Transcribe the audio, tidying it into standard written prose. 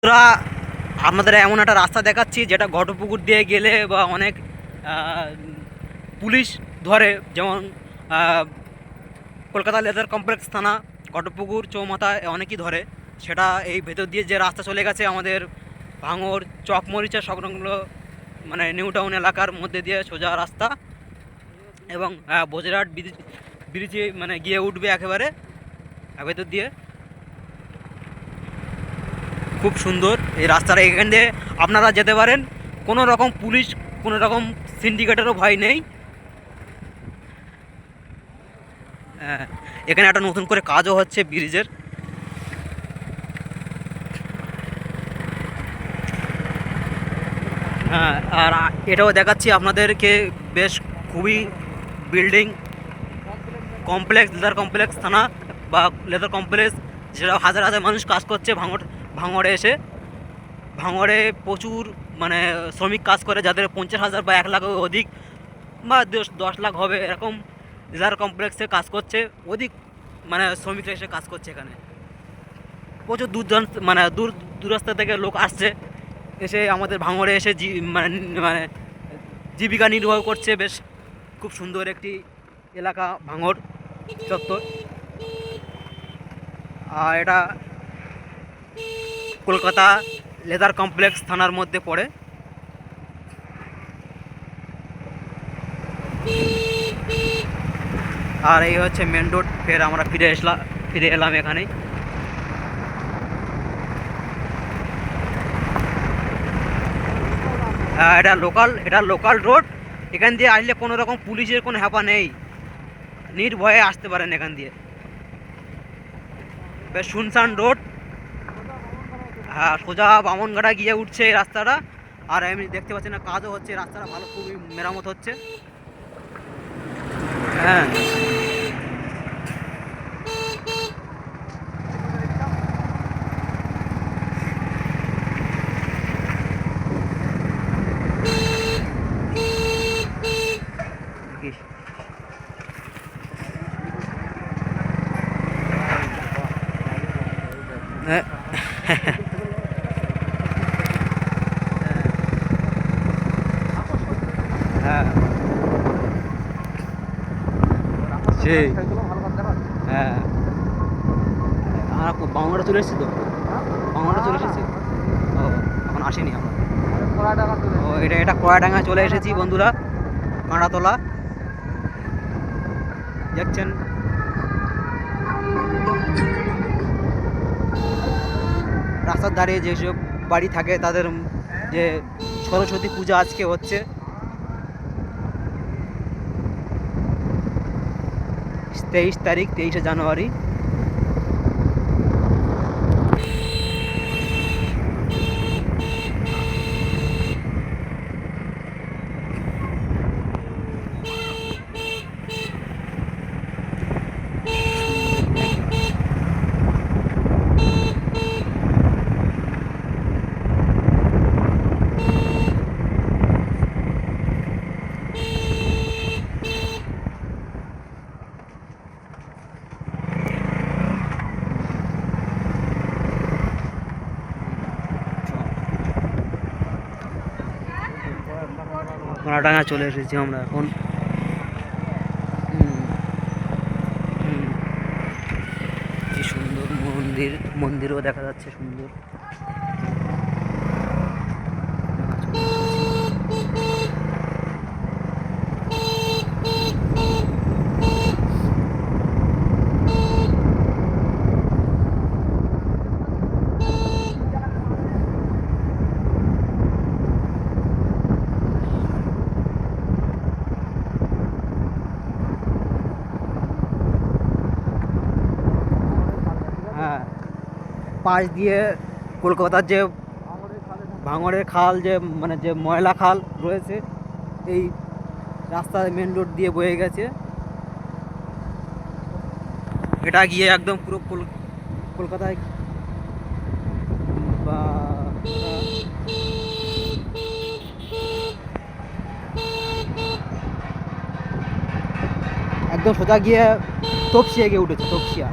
বন্ধুরা, আমাদের এমন একটা রাস্তা দেখাচ্ছি যেটা ঘটপুকুর দিয়ে গেলে বা অনেক পুলিশ ধরে, যেমন কলকাতা লেদার কমপ্লেক্স থানা, ঘটপুকুর চৌমাথা অনেকেই ধরে। সেটা এই ভেতর দিয়ে যে রাস্তা চলে গেছে আমাদের ভাঙড় চকমরিচা সংলগ্ন, মানে নিউ টাউন এলাকার মধ্যে দিয়ে সোজা রাস্তা, এবং বজরাট ব্রিজে মানে গিয়ে উঠবে একেবারে ভেতর দিয়ে। খুব সুন্দর এই রাস্তাটা, এখান দিয়ে আপনারা যেতে পারেন, কোনো রকম পুলিশ, কোনো রকম সিন্ডিকেটেরও ভয় নেই। এখানে একটা নতুন করে কাজও হচ্ছে ব্রিজের। হ্যাঁ, আর এটাও দেখাচ্ছি আপনাদেরকে, বেশ খুবই বিল্ডিং কমপ্লেক্স, লেদার কমপ্লেক্স থানা বা লেদার কমপ্লেক্স, যেটা হাজার হাজার মানুষ কাজ করছে ভাঙড়ে এসে। ভাঙড়ে প্রচুর মানে শ্রমিক কাজ করে, যাদের 50,000 বা 1 লাখের অধিক বা 10 লাখ হবে এরকম লেদার কমপ্লেক্সে কাজ করছে। অধিক মানে শ্রমিকরা এসে কাজ করছে এখানে। প্রচুর মানে দূরাস্ত থেকে লোক আসছে, এসে আমাদের ভাঙড়ে এসে মানে মানে জীবিকা নির্বাহ করছে। বেশ খুব সুন্দর একটি এলাকা ভাঙড় চত্বর। আর এটা কলকাতা লেদার কমপ্লেক্স থানার মধ্যে পড়ে। আর এই হচ্ছে মেন রোড। ফের আমরা ফিরে এলাম এখানে। এটা লোকাল রোড। এখান দিয়ে আসলে কোনো রকম পুলিশের কোনো হ্যাপা নেই, নির্ভয়ে আসতে পারেন এখান দিয়ে। বেশ শুনশান রোড। হ্যাঁ, সোজা বামনঘাটা গিয়ে উঠছে এই রাস্তাটা। আর এমনি দেখতে পাচ্ছি না, কাজও হচ্ছে, রাস্তাটা ভালো, খুবই মেরামত হচ্ছে। হ্যাঁ, হ্যাঁ, হ্যাঁ, সেই হ্যাঁ, আমরা বাংলাটা চলে এসেছি তো, বাংলাটা চলে এসেছি। ও, এখন আসেনি আমরা। ও, এটা কড়াডাঙ্গা চলে এসেছি বন্ধুরা, কাঁড়াতলা দেখছেন। রাস্তার ধারে যেসব বাড়ি থাকে তাদের যে সরস্বতী পূজা আজকে হচ্ছে, 23 তারিখ, 23শে জানুয়ারি। কাঁড়াডাঙ্গা চলে এসেছি আমরা এখন। কি সুন্দর মন্দিরও দেখা যাচ্ছে সুন্দর। হ্যাঁ, পাশ দিয়ে কলকাতার যে ভাঙড়ের খাল, যে মানে যে ময়লা খাল রয়েছে, এই রাস্তার মেন রোড দিয়ে বয়ে গেছে। এটা গিয়ে একদম পুরো কলকাতায় বা একদম সোজা গিয়ে তপসিয়া গিয়ে উঠেছে, তপসিয়া।